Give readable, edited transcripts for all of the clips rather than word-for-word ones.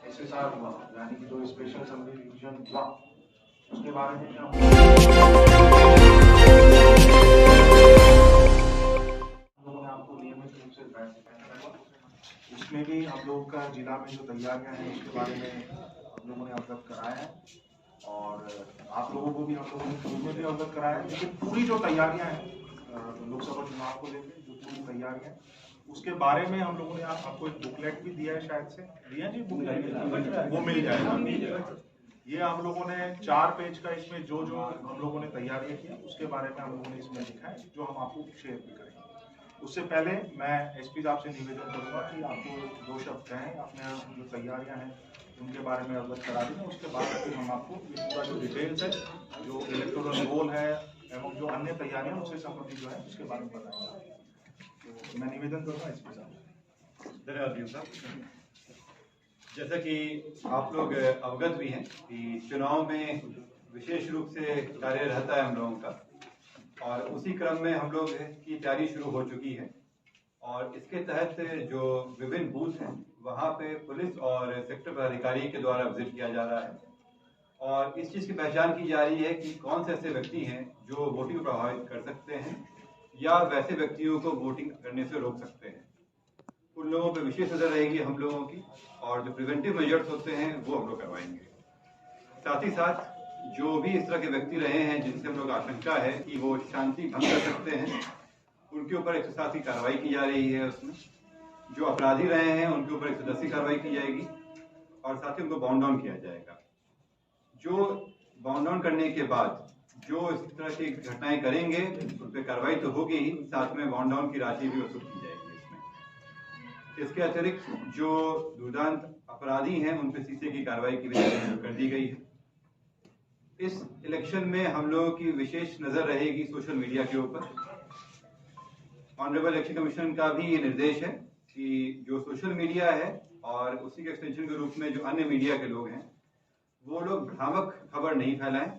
SSR हुआ, यानी कि जो स्पेशल असेंबली डिवीजन हुआ, उसके बारे में हम लोगों ने आपको नियमित रूप से गाइड किया। उसमें भी हम लोगों का जिला में जो तैयारियां हैं उसके बारे में हम लोगों ने अवगत कराया है, और आप लोगों को भी हम लोगों ने शुरू में भी अवगत कराया है। लेकिन पूरी जो तैयारियां हैं लोकसभा चुनाव को लेकर, जो पूरी तैयारियां हैं उसके बारे में हम लोगों ने आपको एक बुकलेट भी दिया है, शायद से दिया जी बुकलेट, वो मिल जाएगा। ये हम लोगों ने 4 पेज का, इसमें जो जो हम लोगों ने तैयारियां की उसके बारे में हम लोगों ने इसमें लिखा है, जो हम आपको शेयर भी करेंगे। उससे पहले मैं एसपी साहब से निवेदन करूंगा कि आपको 2 शब्द कहें, अपने जो तैयारियां हैं उनके बारे में अवगत करा देंगे। उसके बाद फिर हम आपको ये पूरा जो डिटेल्स है, जो इलेक्टोरल रोल है एवं जो अन्य तैयारियां उससे संबंधित जो है उसके बारे में बताएंगे। तो मैं निवेदन करूंगा एसपी साहब। धन्यवाद साहब। जैसा कि आप लोग अवगत भी हैं कि चुनाव में विशेष रूप से कार्य रहता है हम लोगों का, और उसी क्रम में हम लोग की तैयारी शुरू हो चुकी है। और इसके तहत जो विभिन्न बूथ हैं वहाँ पे पुलिस और सेक्टर पदाधिकारी के द्वारा विजिट किया जा रहा है, और इस चीज़ की पहचान की जा रही है कि कौन से ऐसे व्यक्ति हैं जो वोटिंग प्रभावित कर सकते हैं या वैसे व्यक्तियों को वोटिंग करने से रोक सकते हैं। उन लोगों पर विशेष नजर रहेगी हम लोगों की, और जो प्रिवेंटिव मेजर्स होते हैं वो हम लोग करवाएंगे। साथ ही साथ जो भी इस तरह के व्यक्ति रहे हैं जिनसे हम लोग आशंका है कि वो शांति भंग कर सकते हैं, उनके ऊपर 107 की कार्रवाई की जा रही है। उसमें जो अपराधी रहे हैं उनके ऊपर 110 की कार्रवाई की जाएगी, और साथ ही उनको बाउंड डाउन किया जाएगा। जो बाउंड डाउन करने के बाद जो इस तरह की घटनाएं करेंगे उन पर कार्रवाई तो होगी ही, साथ में बाउंड डाउन की राशि भी वसूल की जाएगी। इसके अतिरिक्त जो दुर्दांत अपराधी हैं उन पर सीसे की कार्रवाई की व्यवस्था कर दी गई है। इस इलेक्शन में हम लोगों की विशेष नजर रहेगी सोशल मीडिया के ऊपर। ऑनरेबल इलेक्शन कमीशन का भी ये निर्देश है कि जो सोशल मीडिया है और उसी के एक्सटेंशन के रूप में जो अन्य मीडिया के लोग हैं वो लोग भ्रामक खबर नहीं फैलाएं।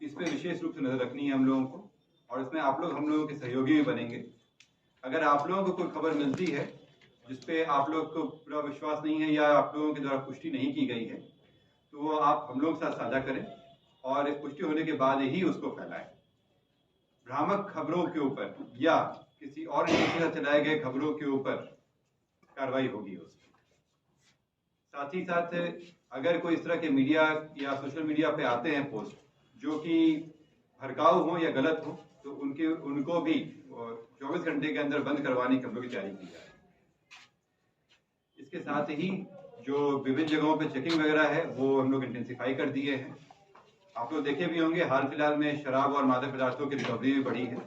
इस पर विशेष रूप से नजर रखनी है हम लोगों को, और इसमें आप लोग हम लोगों के सहयोगी भी बनेंगे। अगर आप लोगों को कोई खबर मिलती है जिसपे आप लोग को पूरा विश्वास नहीं है या आप लोगों के द्वारा पुष्टि नहीं की गई है, तो वो आप हम लोग के साथ साझा करें और पुष्टि होने के बाद ही उसको फैलाएं। भ्रामक खबरों के ऊपर या किसी और एजेंसी से चलाए गए खबरों के ऊपर कार्रवाई होगी उसकी। साथ ही साथ अगर कोई इस तरह के मीडिया या सोशल मीडिया पे आते हैं पोस्ट जो कि भड़काऊ हो या गलत हो, तो उनको भी 24 घंटे के अंदर बंद करवाने की हम लोग की तैयारी की जाए। इसके साथ ही जो विभिन्न जगहों पे चेकिंग वगैरह है वो हम लोग इंटेंसिफाई कर दिए हैं। आप लोग देखे भी होंगे हाल फिलहाल में शराब और मादक पदार्थों की रिकवरी भी बढ़ी है,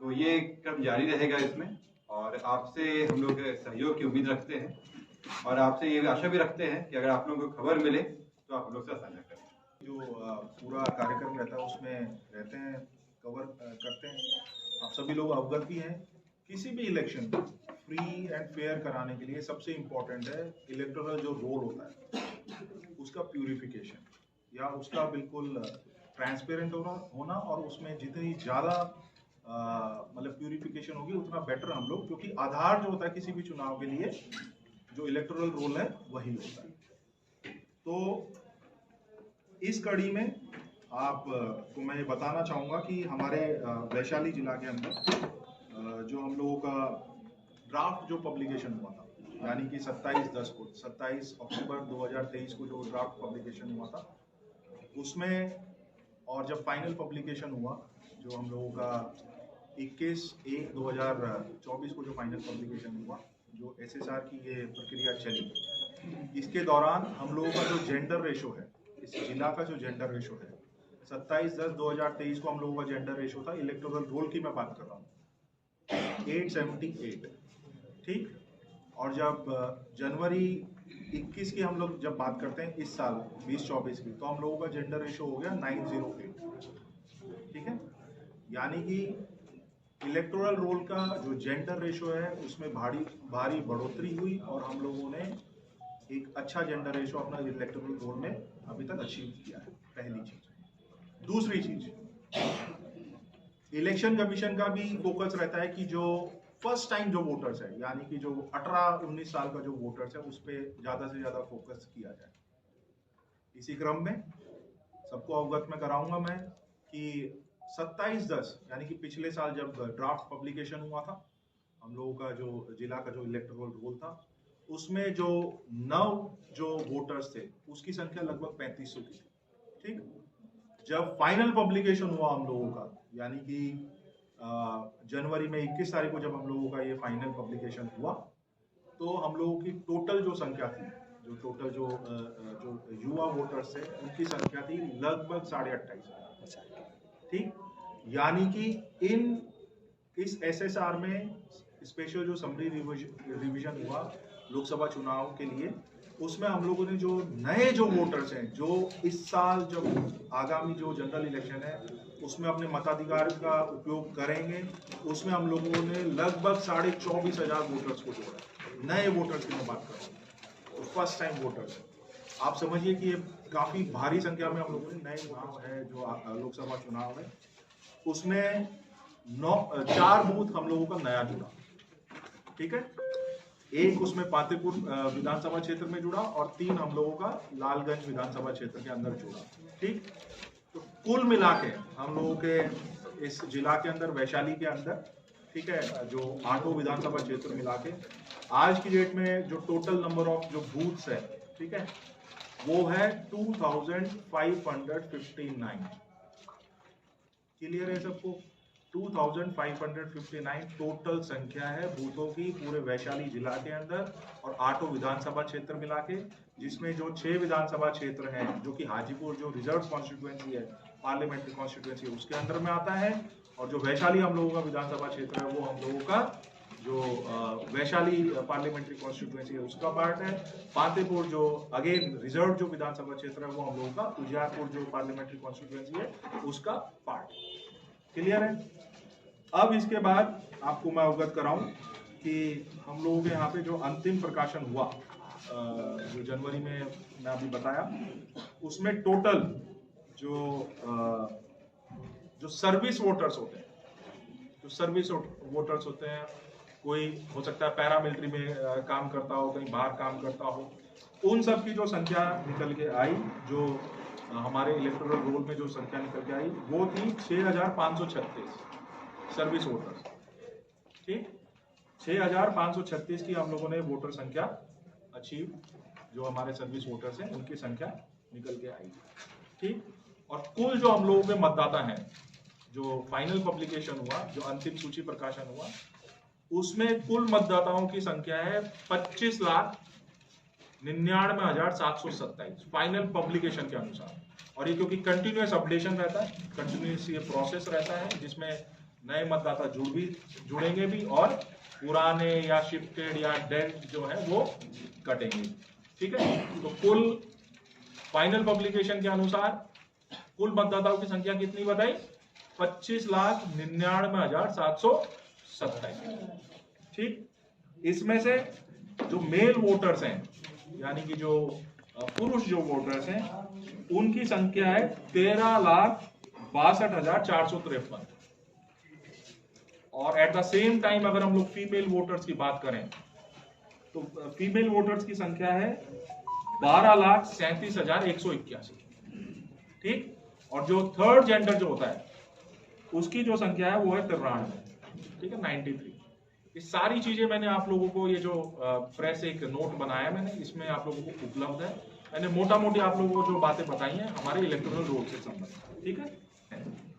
तो ये क्रम जारी रहेगा इसमें। और आपसे हम लोग सहयोग की उम्मीद रखते हैं, और आपसे ये आशा भी रखते हैं कि अगर आप लोगों को खबर मिले तो आप लोग से साझा करें। जो पूरा कार्यक्रम रहता है उसमें रहते हैं, कवर करते हैं। आप सभी लोग अवगत भी हैं, किसी भी इलेक्शन को फ्री एंड फेयर कराने के लिए सबसे इम्पोर्टेंट है इलेक्टोरल जो रोल होता है उसका प्यूरिफिकेशन, या उसका बिल्कुल ट्रांसपेरेंट होना और उसमें जितनी ज़्यादा मतलब प्यूरिफिकेशन होगी उतना बेटर हम लोग, क्योंकि आधार जो होता है किसी भी चुनाव के लिए जो इलेक्टोरल रोल है वही होता है। तो इस कड़ी में आप को मैं ये बताना चाहूँगा कि हमारे वैशाली जिला के अंदर जो हम लोगों का ड्राफ्ट जो पब्लिकेशन हुआ था, यानी कि 27 अक्टूबर 2023 को जो ड्राफ्ट पब्लिकेशन हुआ था उसमें, और जब फाइनल पब्लिकेशन हुआ जो हम लोगों का 21/1/2024 को जो फाइनल पब्लिकेशन हुआ, जो SSR की ये प्रक्रिया चली, इसके दौरान हम लोगों का जो जेंडर रेशो है, इस जिला का जो जेंडर रेशो है 27/10/2023 को हम लोगों का जेंडर रेशो था, इलेक्टोरल रोल की मैं बात कर रहा हूँ, 878, ठीक। और जब जनवरी 21 की हम लोग जब बात करते हैं इस साल 2024 की, तो हम लोगों का जेंडर रेशो हो गया 908, ठीक है। यानी कि इलेक्टोरल रोल का जो जेंडर रेशो है उसमें भारी बढ़ोतरी हुई, और हम लोगों ने एक अच्छा जेंडर रेशो अपना इलेक्टोरल रोल में अभी तक अचीव किया है, पहली चीज। दूसरी चीज, इलेक्शन कमीशन का भी फोकस रहता है कि जो फर्स्ट टाइम जो वोटर्स है, यानी कि जो 18-19 साल का जो वोटर्स है, उस पर ज्यादा से ज्यादा फोकस किया जाए। इसी क्रम में सबको अवगत में कराऊंगा मैं कि 27/10 यानी कि पिछले साल जब ड्राफ्ट पब्लिकेशन हुआ था, हम लोगों का जो जिला का जो इलेक्टोरल रोल था, उसमें जो 9 जो वोटर्स थे उसकी संख्या लगभग 3500 की थी। ठीक, जब फाइनल पब्लिकेशन हुआ हम लोगों का, यानी कि जनवरी में 21 तारीख को जब हम लोगों का ये फाइनल पब्लिकेशन हुआ, तो हम लोगों की टोटल जो संख्या थी, जो टोटल जो युवा वोटर्स थे, उनकी संख्या थी लगभग 28,500। ठीक, यानी कि इस एसएसआर में स्पेशल जो समरी रिवीजन हुआ लोकसभा चुनाव के लिए, उसमें हम लोगों ने जो नए जो वोटर्स हैं, जो इस साल जब आगामी जो जनरल इलेक्शन है उसमें अपने मताधिकार का उपयोग करेंगे, उसमें हम लोगों ने लगभग 24,500 वोटर्स को जोड़ा। नए वोटर्स की मैं बात कर रहा हूँ, तो फर्स्ट टाइम वोटर्स। आप समझिए कि ये काफी भारी संख्या में हम लोगों ने नए चुनाव है, जो लोकसभा चुनाव है, उसमें 4 बूथ हम लोगों का नया जुड़ा। ठीक है, एक उसमें पातेपुर विधानसभा क्षेत्र में जुड़ा और 3 हम लोगों का लालगंज विधानसभा क्षेत्र के अंदर जुड़ा। ठीक, तो कुल मिला के हम लोगों के इस जिला के अंदर, वैशाली के अंदर, ठीक है, जो 8 विधानसभा क्षेत्र मिला के आज की डेट में जो टोटल नंबर ऑफ जो बूथ्स है, ठीक है, वो है 2559। क्लियर है सबको? 2559 टोटल संख्या है बूथों की पूरे वैशाली जिला के अंदर और 8 विधानसभा क्षेत्र मिला के, जिसमें जो 6 विधानसभा क्षेत्र हैं, जो कि हाजीपुर जो रिजर्व कॉन्स्टिट्यूएंसी है, पार्लियामेंट्री कॉन्स्टिट्यूएंसी, उसके अंदर में आता है, और जो वैशाली हम लोगों का विधानसभा क्षेत्र है, वो हम लोगों का जो वैशाली पार्लियामेंट्री कॉन्स्टिट्यूएंसी है उसका पार्ट है। पातेपुर जो अगेन रिजर्व जो विधानसभा क्षेत्र है, वो हम लोगों का उजियारपुर जो पार्लियामेंट्री कॉन्स्टिट्यूएंसी है उसका पार्ट। क्लियर है? अब इसके बाद आपको मैं अवगत कराऊं कि हम लोगों के यहाँ पे जो अंतिम प्रकाशन हुआ, जो जनवरी में मैं अभी बताया, उसमें टोटल जो सर्विस वोटर्स होते हैं, जो सर्विस वोटर्स होते हैं, कोई हो सकता है पैरामिलिट्री में काम करता हो, कहीं बाहर काम करता हो, उन सब की जो संख्या निकल के आई, जो हमारे इलेक्टोरल रोल में जो संख्या निकल के आई, वो थी 6,536 सर्विस वोटर्स। ठीक, 6,536 की हम लोगों ने वोटर संख्या अचीव, जो हमारे सर्विस वोटर्स हैं उनकी संख्या निकल के आई। ठीक, और कुल जो हम लोगों के मतदाता हैं, जो फाइनल पब्लिकेशन हुआ, जो अंतिम सूची प्रकाशन हुआ, उसमें कुल मतदाताओं की संख्या है 25,99,727 फाइनल पब्लिकेशन के अनुसार। और ये क्योंकि कंटिन्यूअस अपडेशन रहता है, कंटिन्यूअस ये प्रोसेस रहता है, जिसमें नए मतदाता जुड़ेंगे भी और पुराने या शिफ्टेड या डेड जो है वो कटेंगे। ठीक है, तो कुल फाइनल पब्लिकेशन के अनुसार कुल मतदाताओं की संख्या कितनी बताई? 25,99,727। ठीक, इसमें से जो मेल वोटर्स हैं, यानी कि जो पुरुष जो वोटर्स हैं, उनकी संख्या है 13,62,453। और एट द सेम टाइम अगर हम लोग फीमेल वोटर्स की बात करें, तो फीमेल वोटर्स की संख्या है 12,37,181। ठीक, और जो थर्ड जेंडर जो होता है उसकी जो संख्या है वो है 93। ठीक है, 93। ये सारी चीजें मैंने आप लोगों को, ये जो प्रेस एक नोट बनाया मैंने, इसमें आप लोगों को उपलब्ध है। मैंने मोटा मोटी आप लोगों को जो बातें बताई हैं हमारे इलेक्टोरल रोल से संबंधित। ठीक है,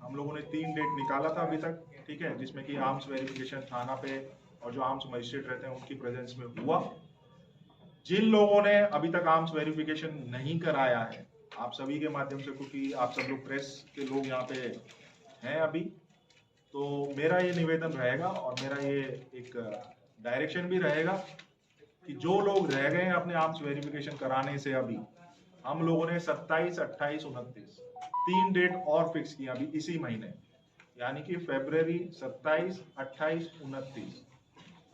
हम लोगों ने 3 डेट निकाला था अभी तक। ठीक है, जिसमें कि आर्म्स वेरिफिकेशन थाना पे और जो आर्म्स मजिस्ट्रेट रहते हैं उनकी प्रेजेंस में हुआ। जिन लोगों ने अभी तक आर्म्स वेरिफिकेशन नहीं कराया है, आप सभी के माध्यम से, क्योंकि आप सब लोग प्रेस के लोग यहाँ पे हैं अभी, तो मेरा ये निवेदन रहेगा और मेरा ये एक डायरेक्शन भी रहेगा कि जो लोग रह गए हैं अपने आर्म्स वेरिफिकेशन कराने से, अभी हम लोगों ने 27, 28, 29 3 डेट और फिक्स किया अभी इसी महीने, यानी कि फरवरी 27, 28, 29,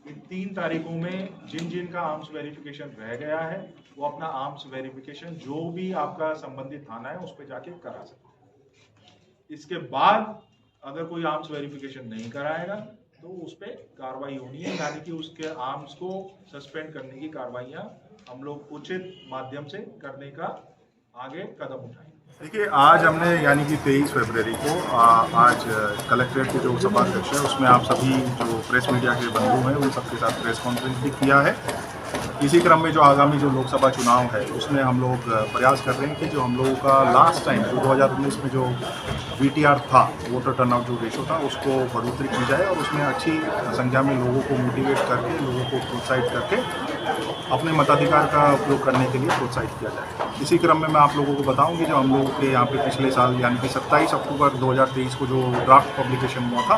इन 3 तारीखों में जिन जिन का आर्म्स वेरिफिकेशन रह गया है वो अपना आर्म्स वेरिफिकेशन जो भी आपका संबंधित थाना है उस पर जाके करा सकते हैं। इसके बाद अगर कोई आर्म्स वेरिफिकेशन नहीं कराएगा तो उस पर कार्रवाई होनी है, यानी कि उसके आर्म्स को सस्पेंड करने की कार्रवाइयाँ हम लोग उचित माध्यम से करने का आगे कदम उठाएंगे। देखिए, आज हमने यानी कि 23 फरवरी को आज कलेक्ट्रेट के जो सभाध्यक्ष है उसमें आप सभी जो प्रेस मीडिया के बंधु हैं उन सबके साथ प्रेस कॉन्फ्रेंस भी किया है। इसी क्रम में जो आगामी जो लोकसभा चुनाव है उसमें हम लोग प्रयास कर रहे हैं कि जो हम लोगों का लास्ट टाइम जो 2019 में जो VTR था, वोटर टर्नआउट जो रेशो था, उसको बढ़ोतरी की जाए और उसमें अच्छी संख्या में लोगों को मोटिवेट करके, लोगों को प्रोत्साहित करके अपने मताधिकार का उपयोग करने के लिए प्रोत्साहित किया जाए। इसी क्रम में मैं आप लोगों को बताऊं कि जो हम लोगों के यहाँ पे पिछले साल यानी कि 27 अक्टूबर 2023 को जो ड्राफ्ट पब्लिकेशन हुआ था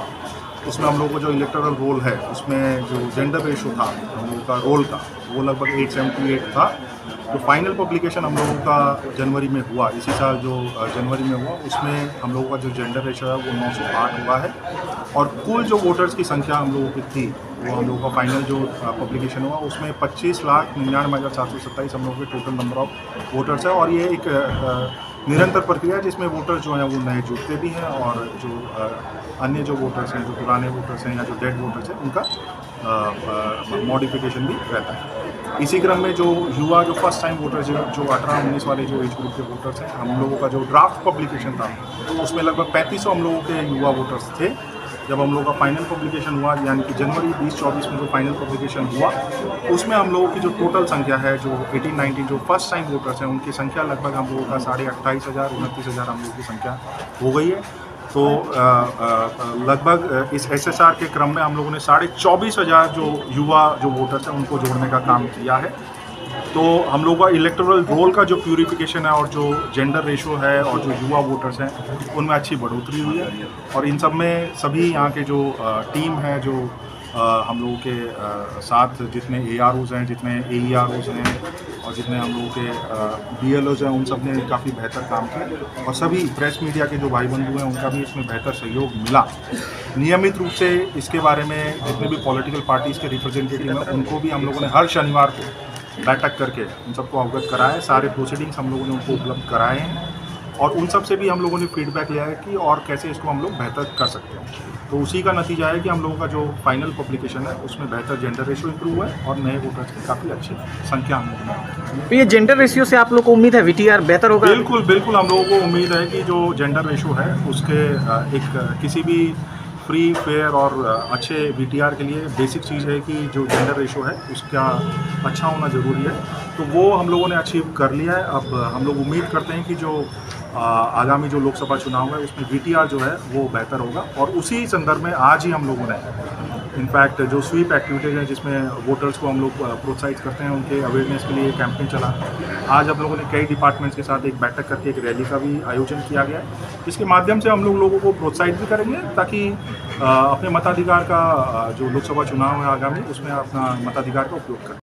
उसमें हम लोगों को जो इलेक्टोरल रोल है उसमें जो जेंडर रेशो था हम लोगों का रोल का वो लगभग 878 था। तो फाइनल पब्लिकेशन हम लोगों का जनवरी में हुआ, इसी साल जो जनवरी में हुआ उसमें हम लोगों का जो जेंडर रेशो है वो 908 हुआ है और कुल जो वोटर्स की संख्या हम लोगों की थी वो हम लोगों का फाइनल जो पब्लिकेशन हुआ उसमें 25,99,427 हम लोगों के टोटल नंबर ऑफ वोटर्स है। और ये एक निरंतर प्रक्रिया है जिसमें वोटर्स जो हैं वो नए जुड़ते भी हैं और जो अन्य जो वोटर्स हैं, जो पुराने वोटर्स हैं या जो डेड वोटर्स हैं, उनका मॉडिफिकेशन भी रहता है। इसी क्रम में जो युवा जो फर्स्ट टाइम वोटर्स जो 18-19 वाले जो एज ग्रुप के वोटर्स हैं, हम लोगों का जो ड्राफ्ट पब्लिकेशन था उसमें लगभग 3500 हम लोगों के युवा वोटर्स थे। जब हम लोगों का फाइनल पब्लिकेशन हुआ यानी कि जनवरी 2024 में जो फाइनल पब्लिकेशन हुआ उसमें हम लोगों की जो टोटल संख्या है जो 18-19 जो फर्स्ट टाइम वोटर्स हैं उनकी संख्या लगभग हम लोगों का 28,500 29,000 हम लोगों की संख्या हो गई है। तो लगभग इस SSR के क्रम में हम लोगों ने 24,500 जो युवा जो वोटर्स हैं उनको जोड़ने का काम किया है। तो हम लोगों का इलेक्टोरल रोल का जो प्यूरिफिकेशन है और जो जेंडर रेशो है और जो युवा वोटर्स हैं उनमें अच्छी बढ़ोतरी हुई है। और इन सब में सभी यहाँ के जो टीम है जो हम लोगों के साथ जितने AROs हैं, जितने AEROs हैं और जितने हम लोगों के BLOs हैं, उन सब ने काफ़ी बेहतर काम किया और सभी प्रेस मीडिया के जो भाई बंधु हैं उनका भी इसमें बेहतर सहयोग मिला। नियमित रूप से इसके बारे में जितने भी पॉलिटिकल पार्टीज़ के रिप्रेजेंटेटिव हैं उनको भी हम लोगों ने हर शनिवार को बैठक करके उन सबको अवगत कराया है। सारे प्रोसीडिंग्स हम लोगों ने उनको उपलब्ध कराए हैं और उन सब से भी हम लोगों ने फीडबैक लिया है कि और कैसे इसको हम लोग बेहतर कर सकते हैं। तो उसी का नतीजा है कि हम लोगों का जो फाइनल पब्लिकेशन है उसमें बेहतर जेंडर रेशियो इंप्रूव है और नए वोटर्स की काफ़ी अच्छी संख्या हम लोगों में। तो ये जेंडर रेशियो से आप लोग को उम्मीद है VTR बेहतर होगा? बिल्कुल बिल्कुल, हम लोगों को उम्मीद है कि जो जेंडर रेशियो है उसके एक किसी भी फ्री फेयर और अच्छे VTR के लिए बेसिक चीज़ है कि जो जेंडर रेशो है उसका अच्छा होना ज़रूरी है। तो वो हम लोगों ने अचीव कर लिया है। अब हम लोग उम्मीद करते हैं कि जो आगामी जो लोकसभा चुनाव है उसमें VTR जो है वो बेहतर होगा और उसी संदर्भ में आज ही हम लोगों ने इनफैक्ट जो स्वीप एक्टिविटीज़ हैं जिसमें वोटर्स को हम लोग प्रोत्साहित करते हैं, उनके अवेयरनेस के लिए कैंपेन चला। आज हम लोगों ने कई डिपार्टमेंट्स के साथ एक बैठक करके एक रैली का भी आयोजन किया गया है, जिसके माध्यम से हम लोगों को प्रोत्साहित भी करेंगे ताकि अपने मताधिकार का जो लोकसभा चुनाव है आगामी उसमें अपना मताधिकार का उपयोग करें।